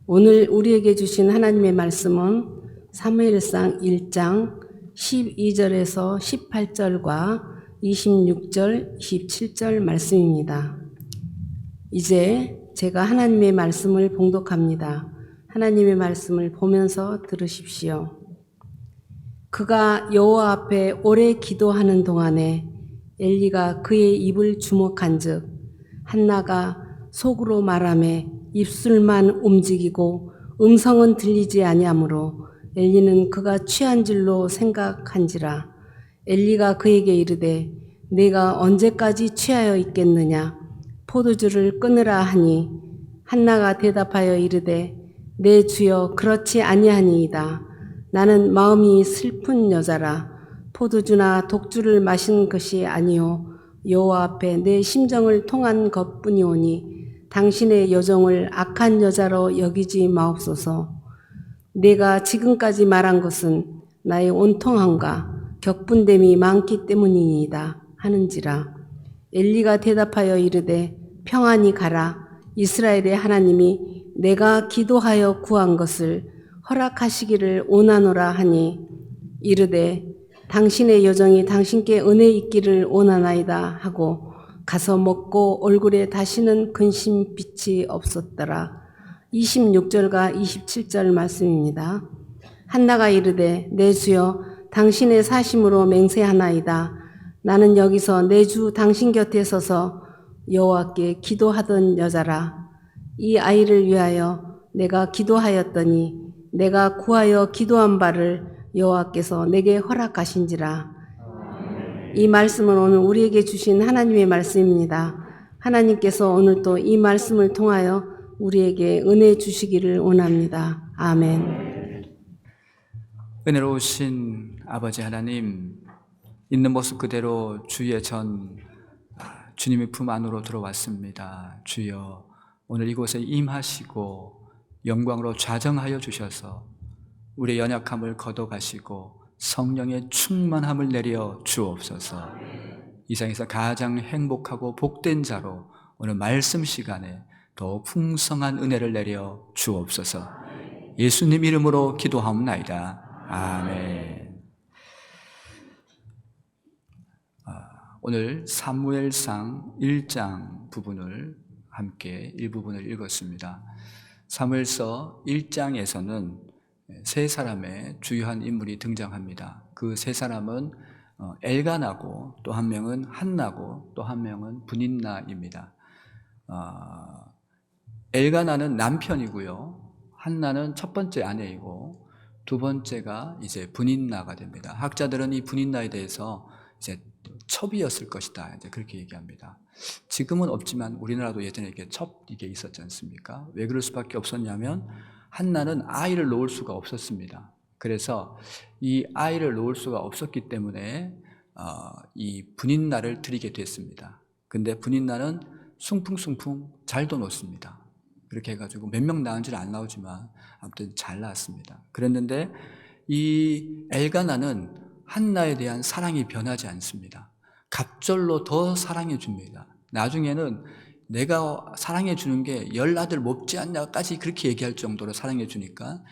오늘 우리에게 주신 하나님의 말씀은 사무엘상 1장 12절에서 18절과 26절, 27절 말씀입니다. 이제 제가 하나님의 말씀을 봉독합니다. 하나님의 말씀을 보면서 들으십시오. 그가 여호와 앞에 오래 기도하는 동안에 엘리가 그의 입을 주목한즉 한나가 속으로 말하매 입술만 움직이고 음성은 들리지 아니하므로 엘리는 그가 취한 줄로 생각한지라. 엘리가 그에게 이르되 내가 언제까지 취하여 있겠느냐 포도주를 끊으라 하니 한나가 대답하여 이르되 내 주여 그렇지 아니하니이다. 나는 마음이 슬픈 여자라. 포도주나 독주를 마신 것이 아니요 여호와 앞에 내 심정을 통한 것뿐이오니 당신의 여종을 악한 여자로 여기지 마옵소서. 내가 지금까지 말한 것은 나의 온통함과 격분됨이 많기 때문이니이다 하는지라. 엘리가 대답하여 이르되 평안히 가라. 이스라엘의 하나님이 내가 기도하여 구한 것을 허락하시기를 원하노라 하니 이르되 당신의 여종이 당신께 은혜 있기를 원하나이다 하고 가서 먹고 얼굴에 다시는 근심빛이 없었더라. 26절과 27절 말씀입니다. 한나가 이르되 내 주여 당신의 사심으로 맹세하나이다. 나는 여기서 내 주 당신 곁에 서서 여호와께 기도하던 여자라. 이 아이를 위하여 내가 기도하였더니 내가 구하여 기도한 바를 여호와께서 내게 허락하신지라. 이 말씀은 오늘 우리에게 주신 하나님의 말씀입니다. 하나님께서 오늘 또 이 말씀을 통하여 우리에게 은혜 주시기를 원합니다. 아멘. 은혜로우신 아버지 하나님, 있는 모습 그대로 주의 주님의 품 안으로 들어왔습니다. 주여, 오늘 이곳에 임하시고 영광으로 좌정하여 주셔서 우리의 연약함을 걷어가시고 성령의 충만함을 내려 주옵소서. 이 세상에서 가장 행복하고 복된 자로 오늘 말씀 시간에 더 풍성한 은혜를 내려 주옵소서. 예수님 이름으로 기도하옵나이다. 아멘. 오늘 사무엘상 1장 부분을 함께 일부분을 읽었습니다. 사무엘서 1장에서는 세 사람의 주요한 인물이 등장합니다. 그 세 사람은 엘가나고 또 한 명은 한나고 또 한 명은 브닌나입니다. 엘가나는 남편이고요. 한나는 첫 번째 아내이고 두 번째가 이제 브닌나가 됩니다. 학자들은 이 브닌나에 대해서 이제 첩이었을 것이다, 이제 그렇게 얘기합니다. 지금은 없지만 우리나라도 예전에 이게 이게 있었지 않습니까? 왜 그럴 수밖에 없었냐면 한나는 아이를 놓을 수가 없었습니다. 그래서 이 아이를 놓을 수가 없었기 때문에 이 브닌나를 드리게 됐습니다. 근데 브닌나는 숭풍숭풍 잘도 놓습니다. 그렇게 해가지고 몇 명 낳은지는 안 나오지만 아무튼 잘 낳았습니다. 그랬는데 이 엘가나는 한나에 대한 사랑이 변하지 않습니다. 갑절로 더 사랑해 줍니다. 나중에는 내가 사랑해 주는 게 10아들 못지 않냐까지 그렇게 얘기할 정도로 사랑해 주니까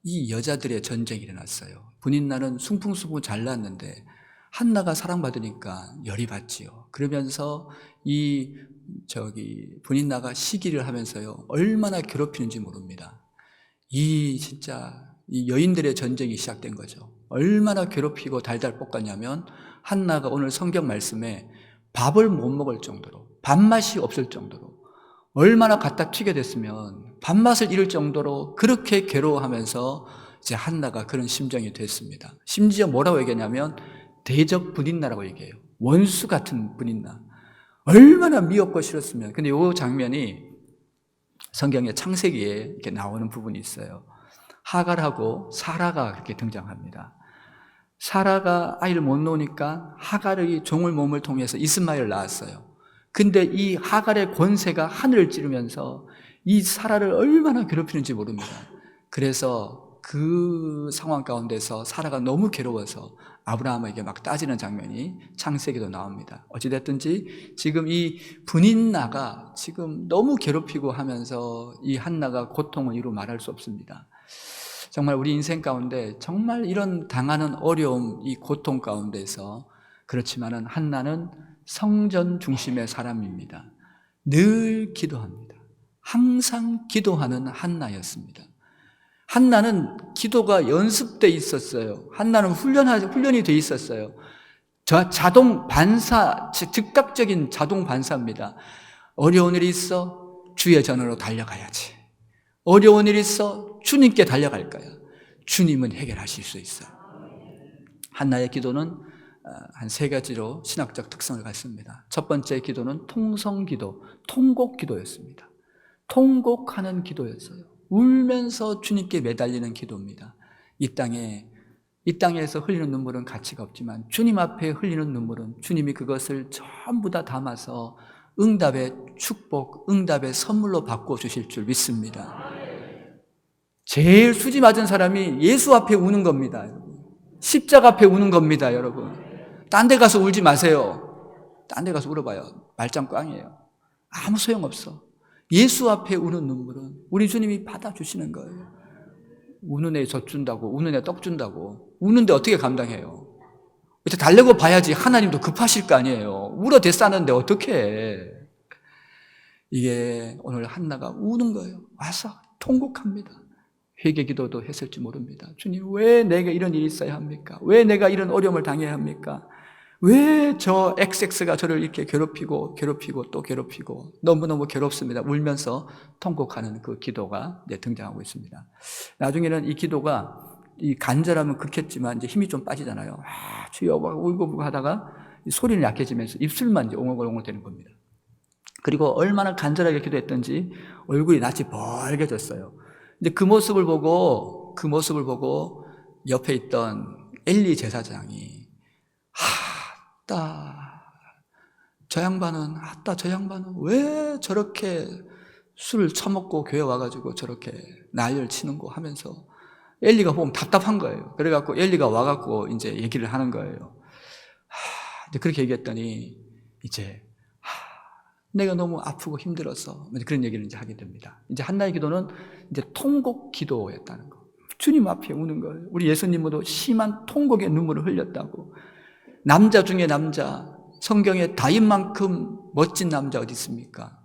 이 여자들의 전쟁이 일어났어요. 브닌나는 숭풍숭풍 잘 낳았는데 한나가 사랑받으니까 열이 받지요. 그러면서 이 브닌나가 시기를 하면서요, 얼마나 괴롭히는지 모릅니다. 이 여인들의 전쟁이 시작된 거죠. 얼마나 괴롭히고 달달 볶았냐면 한나가 오늘 성경 말씀에 밥을 못 먹을 정도로, 밥맛이 없을 정도로, 얼마나 갖다 튀게 됐으면 밥맛을 잃을 정도로 그렇게 괴로워하면서 이제 한나가 그런 심정이 됐습니다. 심지어 뭐라고 얘기하냐면 대적 브닌나라고 얘기해요. 원수 같은 브닌나. 얼마나 미웠고 싫었으면. 근데 이 장면이 성경의 창세기에 이렇게 나오는 부분이 있어요. 하갈하고 사라가 그렇게 등장합니다. 사라가 아이를 못 놓으니까 하갈의 종을 몸을 통해서 이스마엘을 낳았어요. 근데 이 하갈의 권세가 하늘을 찌르면서 이 사라를 얼마나 괴롭히는지 모릅니다. 그래서 그 상황 가운데서 사라가 너무 괴로워서 아브라함에게 막 따지는 장면이 창세기도 나옵니다. 어찌됐든지 지금 이 분인나가 지금 너무 괴롭히고 하면서 이 한나가 고통을 이루 말할 수 없습니다. 정말 우리 인생 가운데 정말 이런 당하는 어려움, 이 고통 가운데서 그렇지만은 한나는 성전 중심의 사람입니다. 늘 기도합니다. 항상 기도하는 한나였습니다. 한나는 기도가 연습돼 있었어요. 한나는 훈련이 돼 있었어요. 자동 반사, 즉각적인 자동 반사입니다. 어려운 일이 있어 주의 전으로 달려가야지. 어려운 일이 있어 주님께 달려갈 거야. 주님은 해결하실 수 있어. 한나의 기도는 한 3가지로 신학적 특성을 갖습니다. 첫 번째 기도는 통성기도, 통곡기도였습니다. 통곡하는 기도였어요. 울면서 주님께 매달리는 기도입니다. 이 땅에서 흘리는 눈물은 가치가 없지만 주님 앞에 흘리는 눈물은 주님이 그것을 전부 다 담아서 응답의 축복, 응답의 선물로 바꿔주실 줄 믿습니다. 제일 수지 맞은 사람이 예수 앞에 우는 겁니다. 십자가 앞에 우는 겁니다, 여러분. 딴 데 가서 울지 마세요. 딴 데 가서 울어봐요. 말짱 꽝이에요. 아무 소용없어. 예수 앞에 우는 눈물은 우리 주님이 받아주시는 거예요. 우는 애 젖 준다고, 우는 애 떡 준다고. 우는데 어떻게 감당해요? 이렇게 달래고 봐야지 하나님도 급하실 거 아니에요. 울어 대싸는데 어떻게 해? 이게 오늘 한나가 우는 거예요. 와서 통곡합니다. 회개 기도도 했을지 모릅니다. 주님, 왜 내게 이런 일이 있어야 합니까? 왜 내가 이런 어려움을 당해야 합니까? 왜 저 XX가 저를 이렇게 괴롭히고 또 괴롭히고 너무너무 괴롭습니다. 울면서 통곡하는 그 기도가 등장하고 있습니다. 나중에는 이 기도가 이 간절하면 그렇겠지만 이제 힘이 좀 빠지잖아요. 주여 울고 하다가 소리는 약해지면서 입술만 이제 옹골옹골 되는 겁니다. 그리고 얼마나 간절하게 기도했던지 얼굴이 낯이 벌개졌어요. 근데 그 모습을 보고 옆에 있던 엘리 제사장이 저 양반은 왜 저렇게 술을 처먹고 교회 와가지고 저렇게 난리를 치는고 하면서 엘리가 보면 답답한 거예요. 그래갖고 엘리가 와갖고 이제 얘기를 하는 거예요. 이제 그렇게 얘기했더니 이제 내가 너무 아프고 힘들어서 그런 얘기를 이제 하게 됩니다. 이제 한나의 기도는 이제 통곡 기도였다는 거. 주님 앞에 우는 거예요. 우리 예수님도 심한 통곡의 눈물을 흘렸다고. 남자 중에 남자, 성경에 다윗만큼 멋진 남자 어디 있습니까?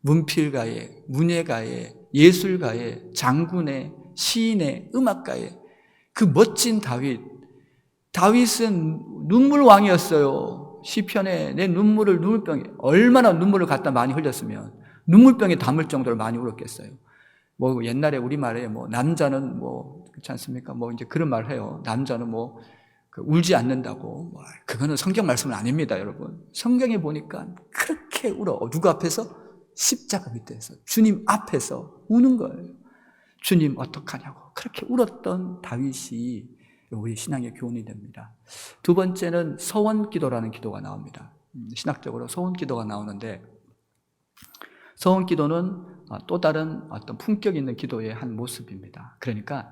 문필가에, 문예가에, 예술가에, 장군에, 시인에, 음악가에 그 멋진 다윗은 눈물왕이었어요. 시편에 내 눈물병에 얼마나 눈물을 갖다 많이 흘렸으면 눈물병에 담을 정도로 많이 울었겠어요. 뭐 옛날에 우리말에 뭐 남자는 뭐 그렇지 않습니까? 뭐 이제 그런 말을 해요. 남자는 뭐 울지 않는다고. 그거는 성경 말씀은 아닙니다, 여러분. 성경에 보니까 그렇게 울어. 누구 앞에서? 십자가 밑에서. 주님 앞에서 우는 거예요. 주님 어떡하냐고. 그렇게 울었던 다윗이 우리 신앙의 교훈이 됩니다. 두 번째는 서원기도라는 기도가 나옵니다. 신학적으로 서원기도가 나오는데 서원기도는 또 다른 어떤 품격 있는 기도의 한 모습입니다. 그러니까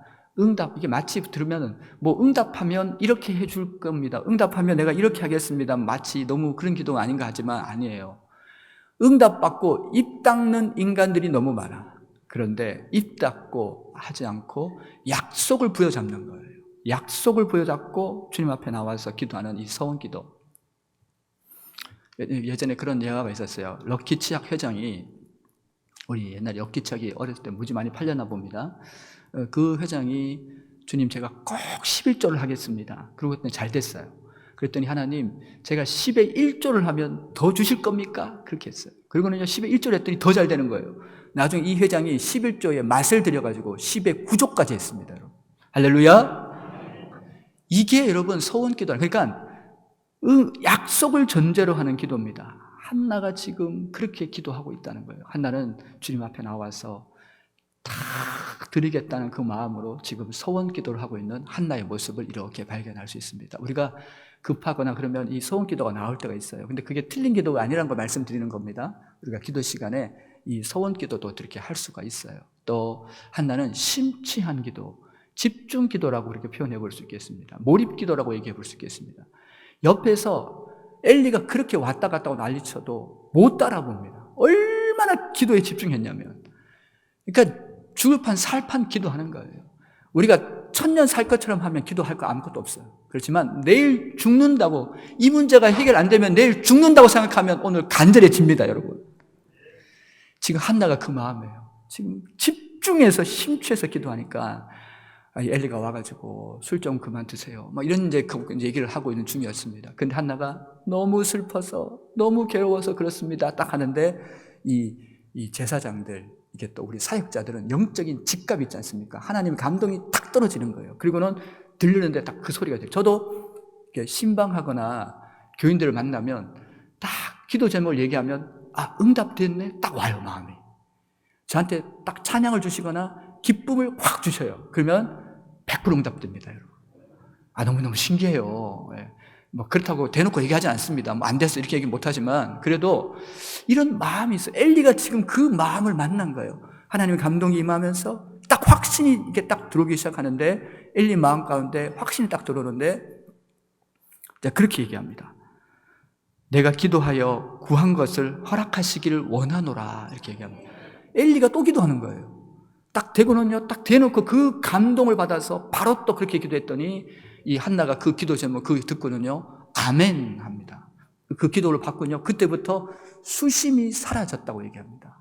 이게 마치 들으면은 뭐 응답하면 이렇게 해줄 겁니다. 응답하면 내가 이렇게 하겠습니다. 마치 너무 그런 기도가 아닌가 하지만 아니에요. 응답받고 입 닦는 인간들이 너무 많아. 그런데 입 닦고 하지 않고 약속을 부여잡는 거예요. 약속을 부여잡고 주님 앞에 나와서 기도하는 이 서원기도. 예전에 그런 예화가 있었어요. 럭키치약 회장이, 우리 옛날에 럭키치약이 어렸을 때 무지 많이 팔렸나 봅니다. 그 회장이 주님 제가 꼭 11조를 하겠습니다. 그러고 했더니 잘 됐어요. 그랬더니 하나님 제가 10의 1조를 하면 더 주실 겁니까? 그렇게 했어요. 그리고는 10의 1조를 했더니 더 잘 되는 거예요. 나중에 이 회장이 11조의 맛을 들여가지고 10의 9조까지 했습니다. 여러분. 할렐루야. 이게 여러분 서원기도, 그러니까 약속을 전제로 하는 기도입니다. 한나가 지금 그렇게 기도하고 있다는 거예요. 한나는 주님 앞에 나와서 다 드리겠다는 그 마음으로 지금 서원 기도를 하고 있는 한나의 모습을 이렇게 발견할 수 있습니다. 우리가 급하거나 그러면 이 서원 기도가 나올 때가 있어요. 근데 그게 틀린 기도가 아니라는 걸 말씀드리는 겁니다. 우리가 기도 시간에 이 서원 기도도 이렇게 할 수가 있어요. 또 한나는 심취한 기도, 집중 기도라고 그렇게 표현해 볼 수 있겠습니다. 몰입 기도라고 얘기해 볼 수 있겠습니다. 옆에서 엘리가 그렇게 왔다 갔다 하고 난리쳐도 못 따라봅니다. 얼마나 기도에 집중했냐면, 그러니까 죽을 판 살 판 기도하는 거예요. 우리가 천년 살 것처럼 하면 기도할 거 아무것도 없어요. 그렇지만 내일 죽는다고, 이 문제가 해결 안 되면 내일 죽는다고 생각하면 오늘 간절해집니다, 여러분. 지금 한나가 그 마음이에요. 지금 집중해서 심취해서 기도하니까 엘리가 와가지고 술 좀 그만 드세요, 막 이런 이제 얘기를 하고 있는 중이었습니다. 근데 한나가 너무 슬퍼서 너무 괴로워서 그렇습니다 딱 하는데, 이 제사장들, 이게 또 우리 사역자들은 영적인 직감이 있지 않습니까? 하나님의 감동이 탁 떨어지는 거예요. 그리고는 들리는데 딱 그 소리가 돼요. 저도 신방하거나 교인들을 만나면 딱 기도 제목을 얘기하면 응답됐네 딱 와요, 마음이. 저한테 딱 찬양을 주시거나 기쁨을 확 주셔요. 그러면 100% 응답됩니다, 여러분. 너무너무 신기해요. 뭐 그렇다고 대놓고 얘기하지 않습니다. 뭐 안 됐어 이렇게 얘기 못하지만, 그래도 이런 마음이 있어요. 엘리가 지금 그 마음을 만난 거예요. 하나님의 감동이 임하면서 딱 확신이 이렇게 딱 들어오기 시작하는데, 엘리 마음 가운데 확신이 딱 들어오는데, 그렇게 얘기합니다. 내가 기도하여 구한 것을 허락하시기를 원하노라, 이렇게 얘기합니다. 엘리가 또 기도하는 거예요. 딱 대고는요, 딱 대놓고 그 감동을 받아서 바로 또 그렇게 기도했더니, 이 한나가 그 기도 제목 그 듣고는요, 아멘 합니다. 그 기도를 받고요, 그때부터 수심이 사라졌다고 얘기합니다.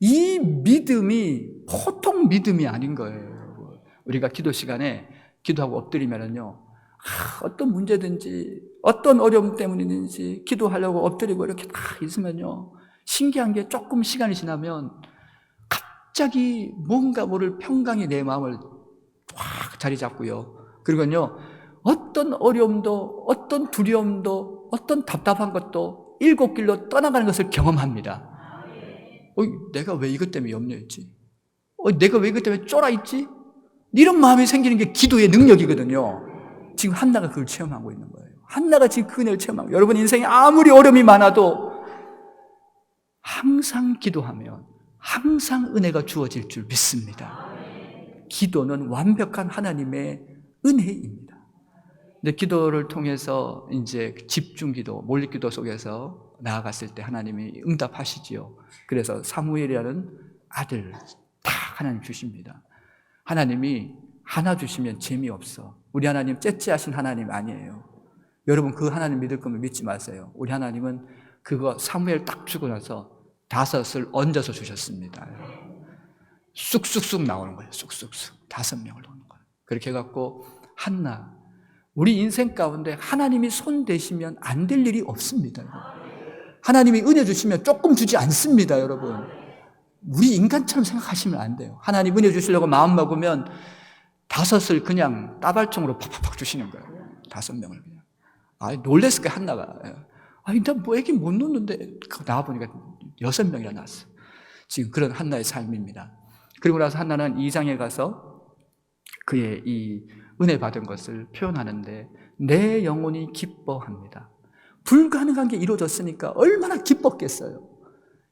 이 믿음이 보통 믿음이 아닌 거예요. 우리가 기도 시간에 기도하고 엎드리면은요, 어떤 문제든지 어떤 어려움 때문이든지 기도하려고 엎드리고 이렇게 딱 있으면요, 신기한 게 조금 시간이 지나면 갑자기 뭔가 모를 평강이 내 마음을 확 자리 잡고요. 그리고요, 어떤 어려움도, 어떤 두려움도, 어떤 답답한 것도 일곱 길로 떠나가는 것을 경험합니다. 내가 왜 이것 때문에 염려했지? 내가 왜 이것 때문에 쫄아있지? 이런 마음이 생기는 게 기도의 능력이거든요. 지금 한나가 그걸 체험하고 있는 거예요. 한나가 지금 그 은혜를 체험하고, 여러분 인생에 아무리 어려움이 많아도 항상 기도하면 항상 은혜가 주어질 줄 믿습니다. 기도는 완벽한 하나님의 은혜입니다. 근데 기도를 통해서 이제 집중 기도, 몰입 기도 속에서 나아갔을 때 하나님이 응답하시지요. 그래서 사무엘이라는 아들 다 하나님 주십니다. 하나님이 하나 주시면 재미없어. 우리 하나님 째째하신 하나님 아니에요. 여러분 그 하나님 믿을 거면 믿지 마세요. 우리 하나님은 그거 사무엘 딱 주고 나서 5을 얹어서 주셨습니다. 쑥쑥쑥 나오는 거예요. 쑥쑥쑥 5명을 넣는 거예요. 그렇게 해갖고 한나, 우리 인생 가운데 하나님이 손 대시면 안 될 일이 없습니다. 하나님이 은혜 주시면 조금 주지 않습니다, 여러분. 우리 인간처럼 생각하시면 안 돼요. 하나님 은혜 주시려고 마음 먹으면 5을 그냥 따발총으로 팍팍팍 주시는 거예요. 5명을 그냥. 놀랬을 거예요, 한나가. 나 뭐 애기 못 놓는데 나와보니까 6명이나 낳았어. 지금 그런 한나의 삶입니다. 그리고 나서 한나는 2장에 가서 그의 이 은혜 받은 것을 표현하는데, 내 영혼이 기뻐합니다. 불가능한 게 이루어졌으니까 얼마나 기뻤겠어요.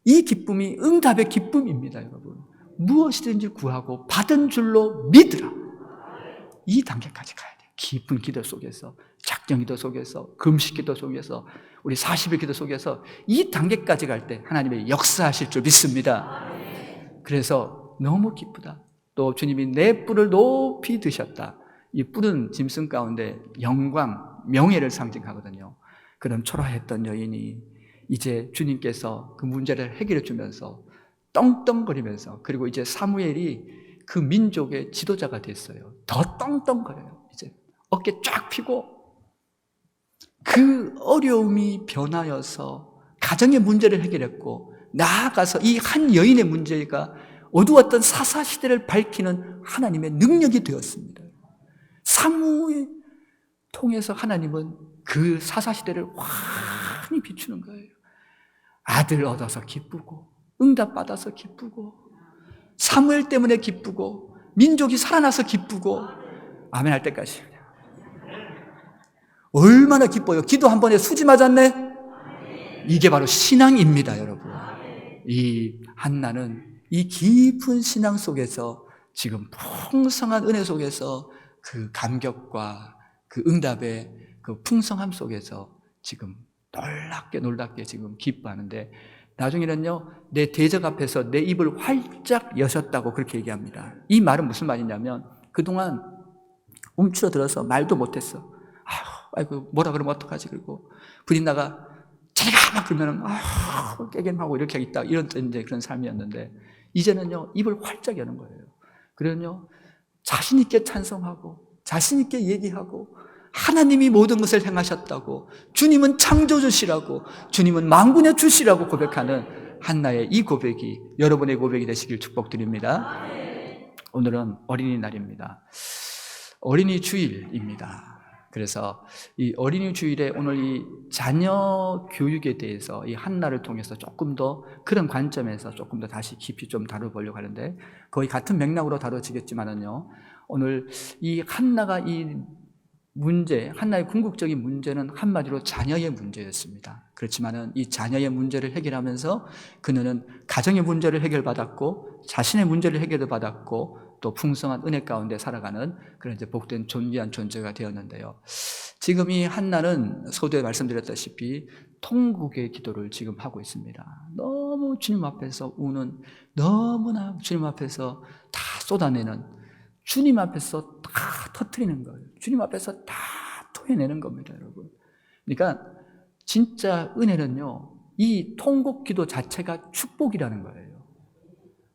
이 기쁨이 응답의 기쁨입니다, 여러분. 무엇이든지 구하고 받은 줄로 믿으라. 이 단계까지 가야 돼요. 깊은 기도 속에서, 작정 기도 속에서, 금식 기도 속에서, 우리 40일 기도 속에서 이 단계까지 갈 때 하나님의 역사하실 줄 믿습니다. 그래서 너무 기쁘다. 또 주님이 내 뿔을 높이 드셨다. 이 뿔은 짐승 가운데 영광, 명예를 상징하거든요. 그런 초라했던 여인이 이제 주님께서 그 문제를 해결해 주면서 떵떵거리면서, 그리고 이제 사무엘이 그 민족의 지도자가 됐어요. 더 떵떵거려요. 이제 어깨 쫙 펴고 그 어려움이 변하여서 가정의 문제를 해결했고, 나아가서 이 한 여인의 문제가 어두웠던 사사시대를 밝히는 하나님의 능력이 되었습니다. 사무엘 통해서 하나님은 그 사사시대를 환히 비추는 거예요. 아들 얻어서 기쁘고, 응답받아서 기쁘고, 사무엘 때문에 기쁘고, 민족이 살아나서 기쁘고, 아멘 할 때까지. 얼마나 기뻐요. 기도 한 번에 수지 맞았네? 이게 바로 신앙입니다, 여러분. 이 한나는 이 깊은 신앙 속에서 지금 풍성한 은혜 속에서 그 감격과 그 응답의 그 풍성함 속에서 지금 놀랍게 지금 기뻐하는데, 나중에는요, 내 대적 앞에서 내 입을 활짝 여셨다고 그렇게 얘기합니다. 이 말은 무슨 말이냐면, 그동안 움츠러들어서 말도 못했어. 아이고, 뭐라 그러면 어떡하지? 그리고 불인나가 자기가 막 그러면은, 깨갱하고 이렇게 있다. 이런 이제 그런 삶이었는데, 이제는요, 입을 활짝 여는 거예요. 그러면요, 자신있게 찬송하고, 자신있게 얘기하고, 하나님이 모든 것을 행하셨다고, 주님은 창조주시라고, 주님은 만군의 주시라고 고백하는 한나의 이 고백이 여러분의 고백이 되시길 축복드립니다. 오늘은 어린이날입니다. 어린이 주일입니다. 그래서 이 어린이 주일에 오늘 이 자녀 교육에 대해서 이 한나를 통해서 조금 더 그런 관점에서 조금 더 다시 깊이 좀 다뤄보려고 하는데, 거의 같은 맥락으로 다뤄지겠지만은요, 오늘 이 한나가 이 문제, 한나의 궁극적인 문제는 한마디로 자녀의 문제였습니다. 그렇지만은 이 자녀의 문제를 해결하면서 그녀는 가정의 문제를 해결받았고, 자신의 문제를 해결받았고, 또 풍성한 은혜 가운데 살아가는 그런 이제 복된 존귀한 존재가 되었는데요. 지금 이 한나는 서두에 말씀드렸다시피 통곡의 기도를 지금 하고 있습니다. 너무 주님 앞에서 우는, 너무나 주님 앞에서 다 쏟아내는, 주님 앞에서 다 터뜨리는 거예요. 주님 앞에서 다 토해내는 겁니다, 여러분. 그러니까 진짜 은혜는요, 이 통곡 기도 자체가 축복이라는 거예요.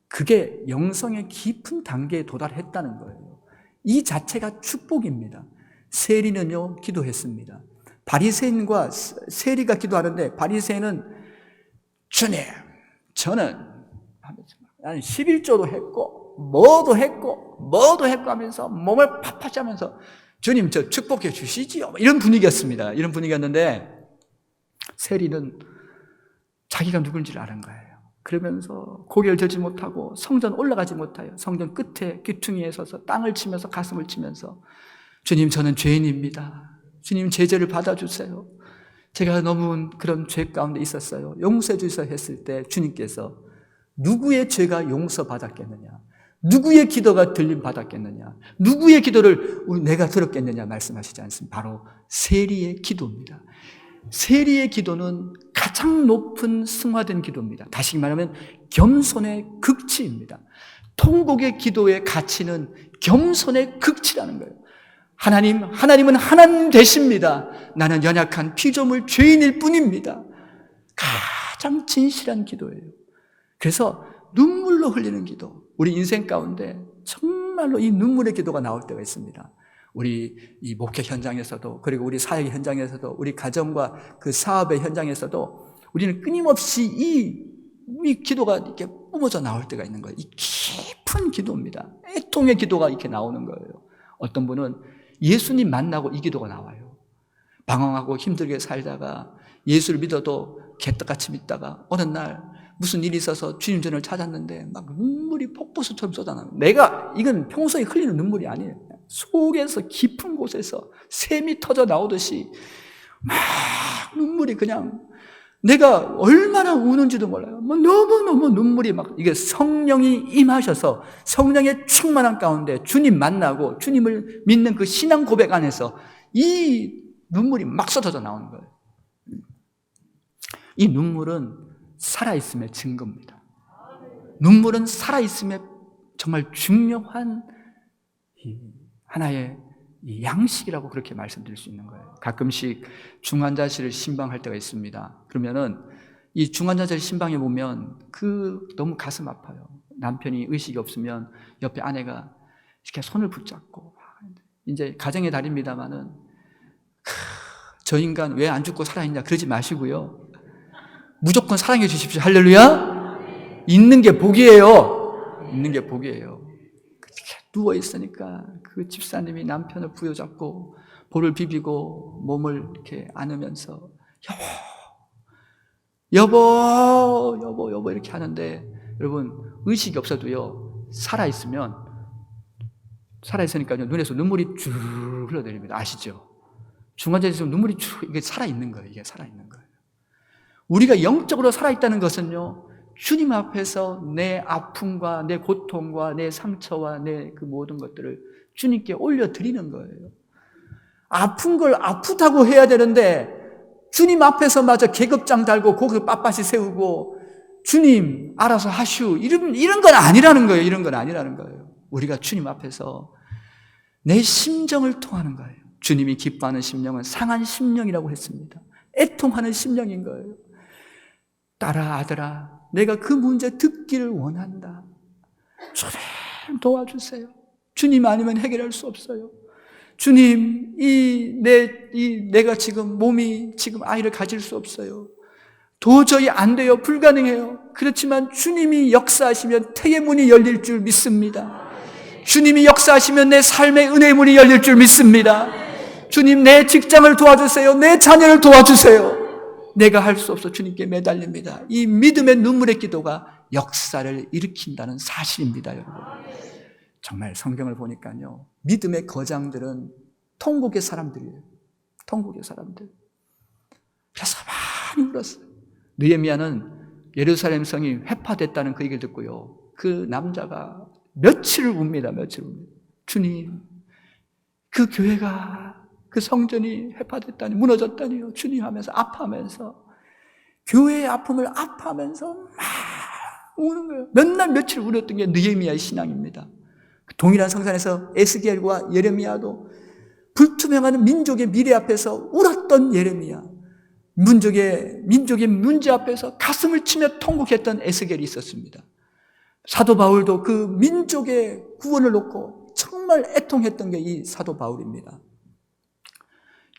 그게 영성의 깊은 단계에 도달했다는 거예요. 이 자체가 축복입니다. 세리는요, 기도했습니다. 바리새인과 세리가 기도하는데, 바리새인은 주님, 저는 11조도 했고 뭐도 했고 하면서 몸을 팥팥이 하면서 주님 저 축복해 주시지요, 이런 분위기였습니다. 이런 분위기였는데, 세리는 자기가 누군지를 아는 거예요. 그러면서 고개를 들지 못하고 성전 올라가지 못해요. 성전 끝에 귀퉁이에 서서 땅을 치면서 가슴을 치면서, 주님 저는 죄인입니다. 주님 제 죄를 받아주세요. 제가 너무 그런 죄 가운데 있었어요. 용서해 주세요 했을 때 주님께서 누구의 죄가 용서받았겠느냐, 누구의 기도가 들림받았겠느냐, 누구의 기도를 내가 들었겠느냐 말씀하시지 않습니다. 바로 세리의 기도입니다. 세리의 기도는 가장 높은 승화된 기도입니다. 다시 말하면 겸손의 극치입니다. 통곡의 기도의 가치는 겸손의 극치라는 거예요. 하나님은 하나님 되십니다. 나는 연약한 피조물 죄인일 뿐입니다. 가장 진실한 기도예요. 그래서 눈물로 흘리는 기도, 우리 인생 가운데 정말로 이 눈물의 기도가 나올 때가 있습니다. 우리 이 목회 현장에서도, 그리고 우리 사역 현장에서도, 우리 가정과 그 사업의 현장에서도 우리는 끊임없이 이 기도가 이렇게 뿜어져 나올 때가 있는 거예요. 이 깊은 기도입니다. 애통의 기도가 이렇게 나오는 거예요. 어떤 분은 예수님 만나고 이 기도가 나와요. 방황하고 힘들게 살다가 예수를 믿어도 개떡같이 믿다가 어느 날 무슨 일이 있어서 주님 전을 찾았는데 막 눈물이 폭포수처럼 쏟아나요. 이건 평소에 흘리는 눈물이 아니에요. 속에서 깊은 곳에서 샘이 터져 나오듯이 막 눈물이 그냥, 내가 얼마나 우는지도 몰라요. 너무너무 눈물이 막, 이게 성령이 임하셔서 성령의 충만한 가운데 주님 만나고 주님을 믿는 그 신앙 고백 안에서 이 눈물이 막 쏟아져 나오는 거예요. 이 눈물은 살아있음의 증거입니다. 눈물은 살아있음의 정말 중요한 하나의 양식이라고 그렇게 말씀드릴 수 있는 거예요. 가끔씩 중환자실을 신방할 때가 있습니다. 그러면은 이 중환자실 신방에 보면 너무 가슴 아파요. 남편이 의식이 없으면 옆에 아내가 이렇게 손을 붙잡고, 이제 가정의 달입니다만은 저 인간 왜 안 죽고 살아있냐 그러지 마시고요. 무조건 사랑해 주십시오. 할렐루야. 있는 게 복이에요. 있는 게 복이에요. 누워 있으니까 그 집사님이 남편을 부여잡고 볼을 비비고 몸을 이렇게 안으면서 여보 이렇게 하는데, 여러분 의식이 없어도요, 살아있으니까요 눈에서 눈물이 쭉 흘러내립니다. 아시죠? 중환자에서 눈물이 쭉, 이게 살아있는 거예요. 이게 살아있는 거예요. 우리가 영적으로 살아있다는 것은요, 주님 앞에서 내 아픔과 내 고통과 내 상처와 내 그 모든 것들을 주님께 올려드리는 거예요. 아픈 걸 아프다고 해야 되는데 주님 앞에서 마저 계급장 달고 고개 빳빳이 세우고 주님 알아서 하슈 이런 건 아니라는 거예요. 이런 건 아니라는 거예요. 우리가 주님 앞에서 내 심정을 통하는 거예요. 주님이 기뻐하는 심령은 상한 심령이라고 했습니다. 애통하는 심령인 거예요. 딸아 아들아 내가 그 문제 듣기를 원한다. 주님 도와주세요. 주님 아니면 해결할 수 없어요. 주님 내가 지금 몸이 지금 아이를 가질 수 없어요. 도저히 안 돼요. 불가능해요. 그렇지만 주님이 역사하시면 태의 문이 열릴 줄 믿습니다. 주님이 역사하시면 내 삶의 은혜의 문이 열릴 줄 믿습니다. 주님 내 직장을 도와주세요. 내 자녀를 도와주세요. 내가 할 수 없어 주님께 매달립니다. 이 믿음의 눈물의 기도가 역사를 일으킨다는 사실입니다, 여러분. 정말 성경을 보니까요, 믿음의 거장들은 통곡의 사람들이에요. 통곡의 사람들. 그래서 많이 울었어요. 느헤미야는 예루살렘 성이 회파됐다는 그 얘기를 듣고요, 그 남자가 며칠을 웁니다. 며칠을 웁니다. 주님, 그 교회가 그 성전이 회파됐다니, 무너졌다니요. 주님 하면서 아파하면서 교회의 아픔을 아파하면서 막 우는 거예요. 몇 날 며칠 울었던 게 느헤미야의 신앙입니다. 동일한 성산에서 에스겔과 예레미야도 불투명한 민족의 미래 앞에서 울었던 예레미야, 민족의 문제 앞에서 가슴을 치며 통곡했던 에스겔이 있었습니다. 사도 바울도 그 민족의 구원을 놓고 정말 애통했던 게 이 사도 바울입니다.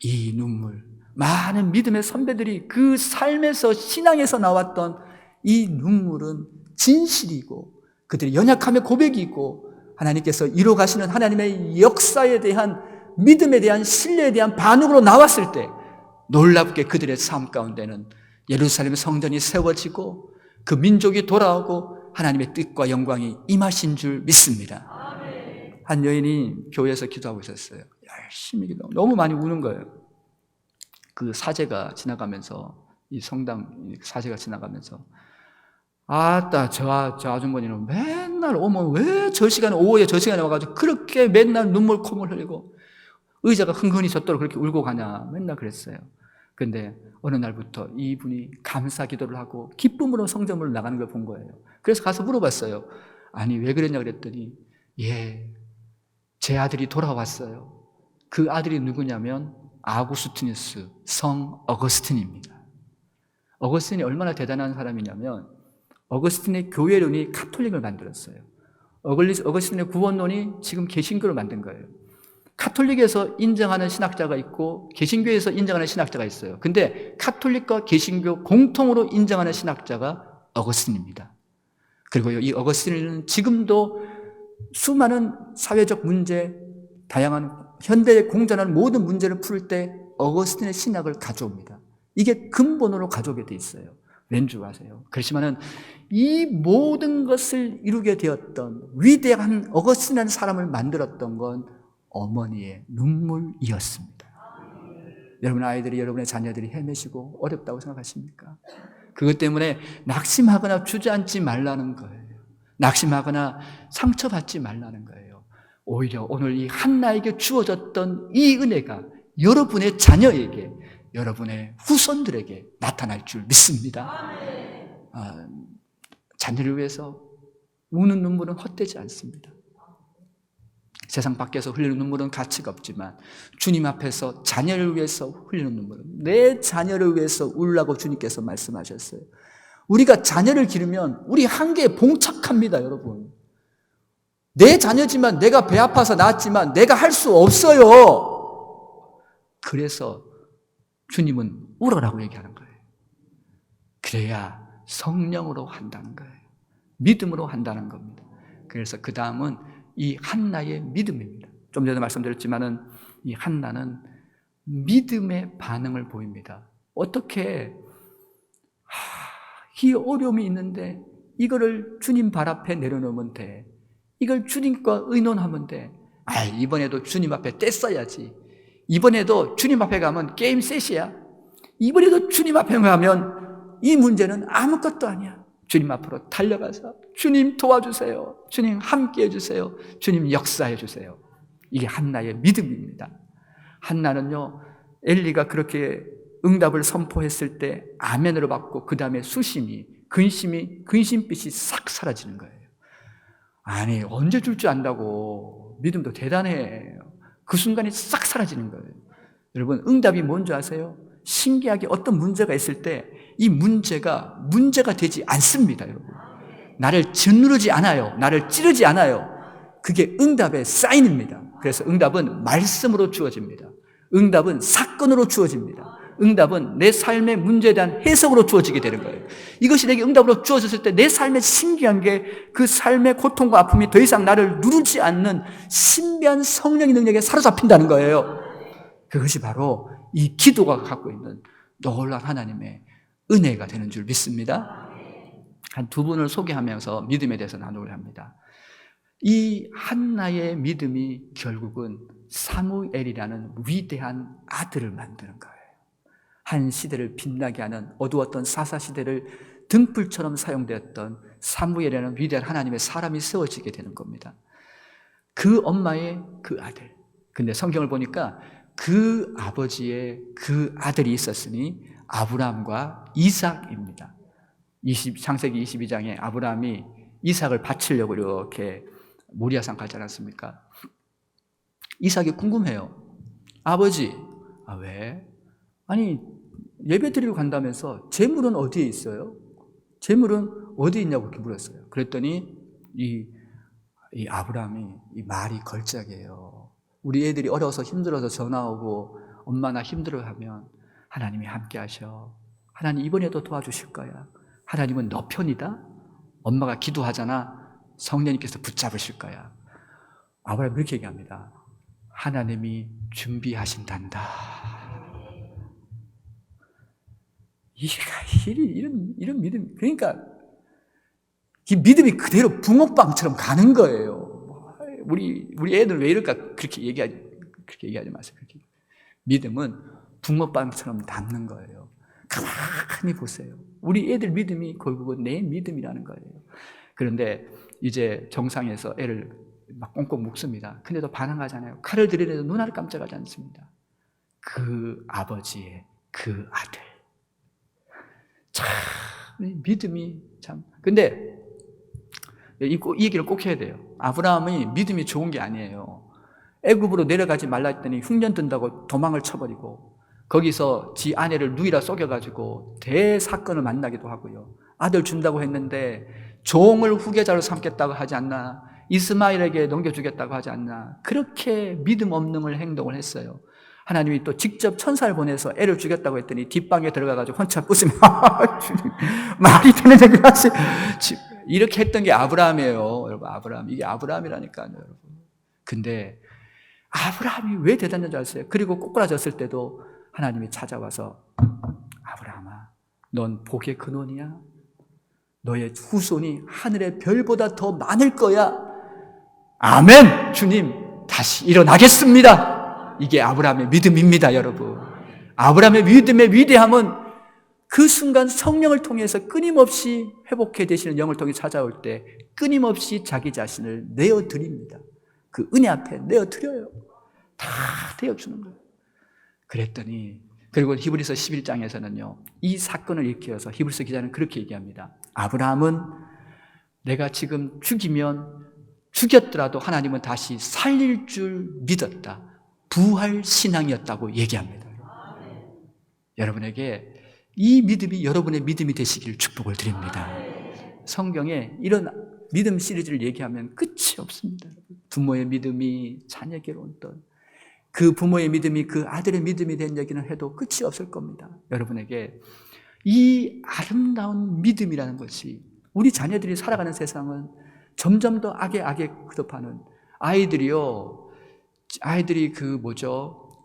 이 눈물, 많은 믿음의 선배들이 그 삶에서 신앙에서 나왔던 이 눈물은 진실이고 그들의 연약함의 고백이 있고 하나님께서 이루어 가시는 하나님의 역사에 대한 믿음에 대한 신뢰에 대한 반응으로 나왔을 때 놀랍게 그들의 삶 가운데는 예루살렘 성전이 세워지고 그 민족이 돌아오고 하나님의 뜻과 영광이 임하신 줄 믿습니다. 한 여인이 교회에서 기도하고 있었어요. 열심히 기도하고 너무 많이 우는 거예요. 그 사제가 지나가면서, 이 성당 사제가 지나가면서, 아따 저 아주머니는 맨날 오면 왜 저 시간에, 오후에 저 시간에 와가지고 그렇게 맨날 눈물 콧물 흘리고 의자가 흥건히 젖도록 그렇게 울고 가냐, 맨날 그랬어요. 근데 어느 날부터 이분이 감사 기도를 하고 기쁨으로 성전으로 나가는 걸 본 거예요. 그래서 가서 물어봤어요. 아니 왜 그랬냐 그랬더니, 제 아들이 돌아왔어요. 그 아들이 누구냐면 아구스티누스, 성 어거스틴입니다. 어거스틴이 얼마나 대단한 사람이냐면 어거스틴의 교회론이 카톨릭을 만들었어요. 어거스틴의 구원론이 지금 개신교를 만든 거예요. 카톨릭에서 인정하는 신학자가 있고 개신교에서 인정하는 신학자가 있어요. 근데 카톨릭과 개신교 공통으로 인정하는 신학자가 어거스틴입니다. 그리고 이 어거스틴은 지금도 수많은 사회적 문제, 다양한 현대에 공존하는 모든 문제를 풀 때 어거스틴의 신학을 가져옵니다. 이게 근본으로 가져오게 돼 있어요. 왠 줄 아세요? 그렇지만은 이 모든 것을 이루게 되었던 위대한 어거스틴이라는 사람을 만들었던 건 어머니의 눈물이었습니다. 여러분 아이들이, 여러분의 자녀들이 헤매시고 어렵다고 생각하십니까? 그것 때문에 낙심하거나 주저앉지 말라는 거예요. 낙심하거나 상처받지 말라는 거예요. 오히려 오늘 이 한나에게 주어졌던 이 은혜가 여러분의 자녀에게, 여러분의 후손들에게 나타날 줄 믿습니다. 자녀를 위해서 우는 눈물은 헛되지 않습니다. 세상 밖에서 흘리는 눈물은 가치가 없지만 주님 앞에서 자녀를 위해서 흘리는 눈물은, 내 자녀를 위해서 울라고 주님께서 말씀하셨어요. 우리가 자녀를 기르면 우리 한계에 봉착합니다, 여러분. 내 자녀지만, 내가 배 아파서 낳았지만 내가 할 수 없어요. 그래서 주님은 울어라고 얘기하는 거예요. 그래야 성령으로 한다는 거예요. 믿음으로 한다는 겁니다. 그래서 그 다음은 이 한나의 믿음입니다. 좀 전에 말씀드렸지만은 이 한나는 믿음의 반응을 보입니다. 어떻게 이 어려움이 있는데 이거를 주님 발 앞에 내려놓으면 돼. 이걸 주님과 의논하면 돼. 이번에도 주님 앞에 떼써야지. 이번에도 주님 앞에 가면 게임 셋이야. 이번에도 주님 앞에 가면 이 문제는 아무것도 아니야. 주님 앞으로 달려가서 주님 도와주세요. 주님 함께해 주세요. 주님 역사해 주세요. 이게 한나의 믿음입니다. 한나는요, 엘리가 그렇게 응답을 선포했을 때 아멘으로 받고 그 다음에 수심이 근심빛이 싹 사라지는 거예요. 아니, 언제 줄 줄 안다고. 믿음도 대단해. 그 순간에 싹 사라지는 거예요. 여러분, 응답이 뭔지 아세요? 신기하게 어떤 문제가 있을 때 이 문제가 되지 않습니다, 여러분. 나를 짓누르지 않아요. 나를 찌르지 않아요. 그게 응답의 사인입니다. 그래서 응답은 말씀으로 주어집니다. 응답은 사건으로 주어집니다. 응답은 내 삶의 문제에 대한 해석으로 주어지게 되는 거예요. 이것이 내게 응답으로 주어졌을 때 내 삶에 신기한 게 그 삶의 고통과 아픔이 더 이상 나를 누르지 않는 신비한 성령의 능력에 사로잡힌다는 거예요. 그것이 바로 이 기도가 갖고 있는 놀라운 하나님의 은혜가 되는 줄 믿습니다. 한 두 분을 소개하면서 믿음에 대해서 나누려 합니다. 이 한나의 믿음이 결국은 사무엘이라는 위대한 아들을 만드는 거예요. 한 시대를 빛나게 하는 어두웠던 사사시대를 등불처럼 사용되었던 사무엘이라는 위대한 하나님의 사람이 세워지게 되는 겁니다. 그 엄마의 그 아들. 근데 성경을 보니까 그 아버지의 그 아들이 있었으니 아브라함과 이삭입니다. 창세기 22장에 아브라함이 이삭을 바치려고 이렇게 모리아산 가지 않았습니까? 이삭이 궁금해요. 아버지, 왜? 아니, 예배 드리러 간다면서 재물은 어디에 있어요? 재물은 어디에 있냐고 이렇게 물었어요. 그랬더니 이 아브라함이 이 말이 걸작이에요. 우리 애들이 어려서 힘들어서 전화 오고 엄마나 힘들어하면 하나님이 함께 하셔. 하나님 이번에도 도와주실 거야. 하나님은 너 편이다. 엄마가 기도하잖아. 성령님께서 붙잡으실 거야. 아브라함이 그렇게 얘기합니다. 하나님이 준비하신단다. 이런 믿음. 그러니까 이 믿음이 그대로 붕어빵처럼 가는 거예요. 우리 애들 왜 이럴까? 그렇게 얘기하지 마세요. 믿음은 붕어빵처럼 남는 거예요. 가만히 보세요. 우리 애들 믿음이 결국은 내 믿음이라는 거예요. 그런데 이제 정상에서 애를 막 꽁꽁 묶습니다. 근데도 반항하잖아요. 칼을 들이대도 눈알을 깜짝하지 않습니다. 그 아버지의 그 아들. 참, 믿음이 참. 근데 이 얘기를 꼭 해야 돼요. 아브라함이 믿음이 좋은 게 아니에요. 애굽으로 내려가지 말라 했더니 흉년 든다고 도망을 쳐버리고 거기서 지 아내를 누이라 속여가지고 대사건을 만나기도 하고요. 아들 준다고 했는데 종을 후계자로 삼겠다고 하지 않나, 이스마엘에게 넘겨주겠다고 하지 않나, 그렇게 믿음 없는 행동을 했어요. 하나님이 또 직접 천사를 보내서 애를 주겠다고 했더니 뒷방에 들어가가지고 혼자 웃으며 말이 되는 얘기를 하시. 이렇게 했던 게 아브라함이에요. 여러분, 아브라함. 이게 아브라함이라니까요, 여러분. 근데 아브라함이 왜 대단한 줄 아세요? 그리고 꼬꾸라졌을 때도 하나님이 찾아와서 아브라함아, 넌 복의 근원이야. 너의 후손이 하늘의 별보다 더 많을 거야. 아멘. 주님 다시 일어나겠습니다. 이게 아브라함의 믿음입니다, 여러분. 아브라함의 믿음의 위대함은 그 순간 성령을 통해서 끊임없이 회복해 되시는 영을 통해 찾아올 때 끊임없이 자기 자신을 내어드립니다. 그 은혜 앞에 내어드려요. 다 되어주는 거예요. 그랬더니 그리고 히브리서 11장에서는요 이 사건을 일깨워서 히브리서 기자는 그렇게 얘기합니다. 아브라함은 내가 지금 죽였더라도 하나님은 다시 살릴 줄 믿었다. 부활 신앙이었다고 얘기합니다. 여러분에게 이 믿음이 여러분의 믿음이 되시기를 축복을 드립니다. 성경에 이런 믿음 시리즈를 얘기하면 끝이 없습니다. 부모의 믿음이 자녀에게로 온던 그 부모의 믿음이 그 아들의 믿음이 된 얘기는 해도 끝이 없을 겁니다. 여러분에게 이 아름다운 믿음이라는 것이 우리 자녀들이 살아가는 세상은 점점 더 악에 거듭하는 아이들이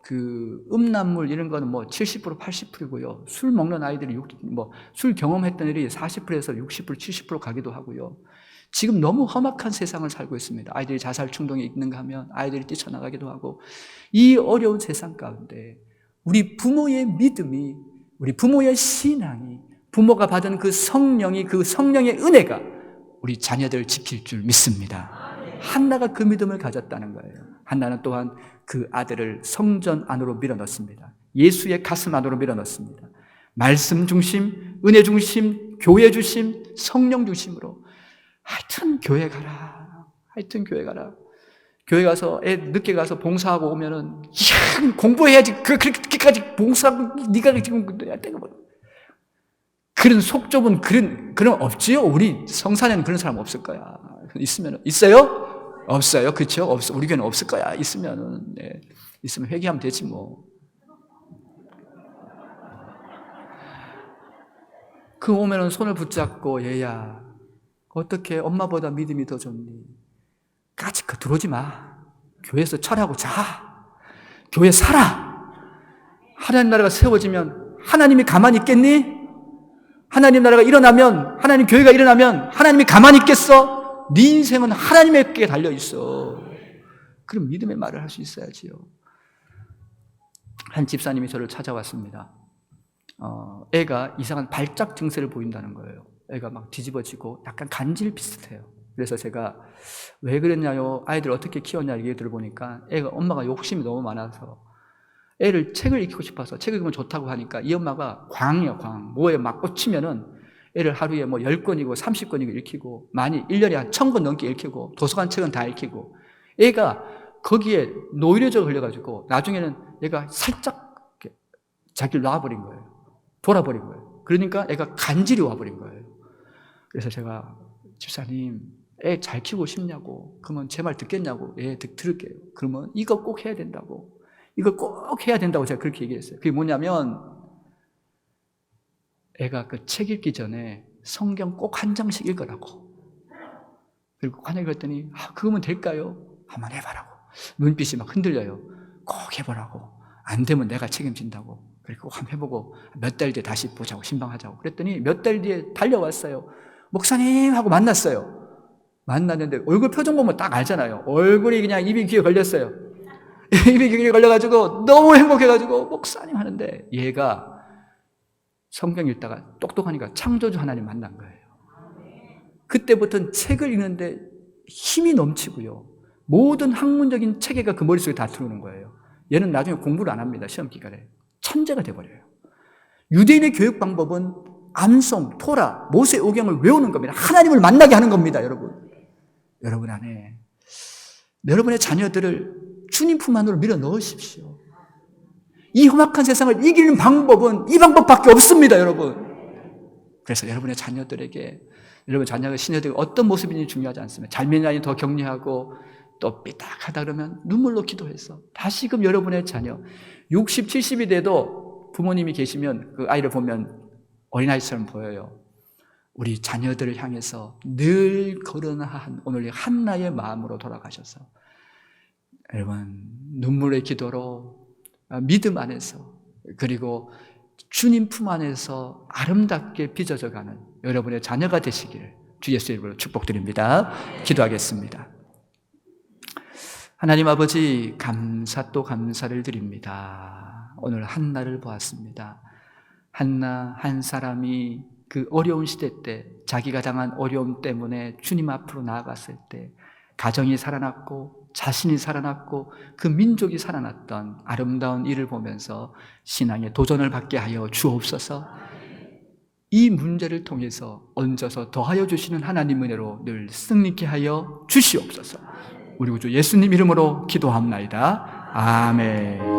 그 음란물 이런 거는 70% 80%고요. 술 먹는 아이들이 술 경험했던 일이 40%에서 60% 70% 가기도 하고요. 지금 너무 험악한 세상을 살고 있습니다. 아이들이 자살 충동이 있는가 하면 아이들이 뛰쳐나가기도 하고 이 어려운 세상 가운데 우리 부모의 믿음이, 우리 부모의 신앙이, 부모가 받은 그 성령이, 그 성령의 은혜가 우리 자녀들 지킬 줄 믿습니다. 한나가 그 믿음을 가졌다는 거예요. 한나는 또한 그 아들을 성전 안으로 밀어넣습니다. 예수의 가슴 안으로 밀어넣습니다. 말씀 중심, 은혜 중심, 교회 중심, 성령 중심으로 하여튼 교회 가라. 하여튼 교회 가라. 교회 가서 애 늦게 가서 봉사하고 오면은 야, 공부해야지. 그렇게까지 봉사하고 네가 지금 그런 속 좁은 그런 없지요. 우리 성산에는 그런 사람 없을 거야. 있으면 있어요? 없어요. 그렇죠? 없어. 우리 교회는 없을 거야. 있으면은 네. 있으면 회개하면 되지 뭐. 그 오면은 손을 붙잡고 얘야 어떻게 엄마보다 믿음이 더 좋니? 까짓 거 들어오지 마. 교회에서 철하고 자. 교회 살아. 하나님 나라가 세워지면 하나님이 가만히 있겠니? 하나님 나라가 일어나면, 하나님 교회가 일어나면 하나님이 가만히 있겠어? 네 인생은 하나님에게 달려있어. 그럼 믿음의 말을 할 수 있어야지요. 한 집사님이 저를 찾아왔습니다. 애가 이상한 발작 증세를 보인다는 거예요. 애가 막 뒤집어지고 약간 간질 비슷해요. 그래서 제가 왜 그랬냐요? 아이들 어떻게 키웠냐 얘기 들어보니까 애가 엄마가 욕심이 너무 많아서 애를 책을 읽히고 싶어서 책 읽으면 좋다고 하니까 이 엄마가 광이에요, 광. 뭐에 막 꽂히면은 애를 하루에 뭐 10권이고 30권이고 읽히고 많이 1년에 한 1000권 넘게 읽히고 도서관 책은 다 읽히고 애가 거기에 노이로제 걸려가지고 나중에는 얘가 살짝 자기를 놔버린 거예요. 돌아버린 거예요. 그러니까 애가 간질이 와버린 거예요. 그래서 제가 집사님 애 잘 키우고 싶냐고 그러면 제 말 듣겠냐고 예 들을게요. 그러면 이거 꼭 해야 된다고 이거 꼭 해야 된다고 제가 그렇게 얘기했어요. 그게 뭐냐면 애가 그 책 읽기 전에 성경 꼭 한 장씩 읽으라고. 그리고 꼭 하나 읽었더니 그거면 될까요? 한번 해봐라고. 눈빛이 막 흔들려요. 꼭 해보라고. 안 되면 내가 책임진다고. 그리고 꼭 한번 해보고 몇 달 뒤에 다시 보자고 신방하자고. 그랬더니 몇 달 뒤에 달려왔어요. 목사님 하고 만났어요. 만났는데 얼굴 표정 보면 딱 알잖아요. 얼굴이 그냥 입이 귀에 걸렸어요. 입이 귀에 걸려가지고 너무 행복해가지고 목사님 하는데 얘가 성경 읽다가 똑똑하니까 창조주 하나님 만난 거예요. 그때부터는 책을 읽는데 힘이 넘치고요. 모든 학문적인 체계가 그 머릿속에 다 들어오는 거예요. 얘는 나중에 공부를 안 합니다. 시험 기간에. 천재가 돼버려요. 유대인의 교육 방법은 암송, 토라, 모세 오경을 외우는 겁니다. 하나님을 만나게 하는 겁니다. 여러분 안에 여러분의 자녀들을 주님 품 안으로 밀어 넣으십시오. 이 험악한 세상을 이기는 방법은 이 방법밖에 없습니다. 여러분. 그래서 여러분의 자녀들에게 여러분 자녀가 시녀들이 어떤 모습인지 중요하지 않습니다. 잘면이 더 격려하고 또 삐딱하다 그러면 눈물로 기도해서 다시금 여러분의 자녀 60, 70이 돼도 부모님이 계시면 그 아이를 보면 어린아이처럼 보여요. 우리 자녀들을 향해서 늘 거듭한 오늘 한나의 마음으로 돌아가셔서 여러분 눈물의 기도로 믿음 안에서 그리고 주님 품 안에서 아름답게 빚어져가는 여러분의 자녀가 되시기를 주 예수 이름으로 축복드립니다. 기도하겠습니다. 하나님 아버지 감사 또 감사를 드립니다. 오늘 한나를 보았습니다. 한나 한 사람이 그 어려운 시대 때 자기가 당한 어려움 때문에 주님 앞으로 나아갔을 때 가정이 살아났고 자신이 살아났고 그 민족이 살아났던 아름다운 일을 보면서 신앙의 도전을 받게 하여 주옵소서. 이 문제를 통해서 얹어서 더하여 주시는 하나님 은혜로 늘 승리케 하여 주시옵소서. 우리 구주 예수님 이름으로 기도합나이다. 아멘.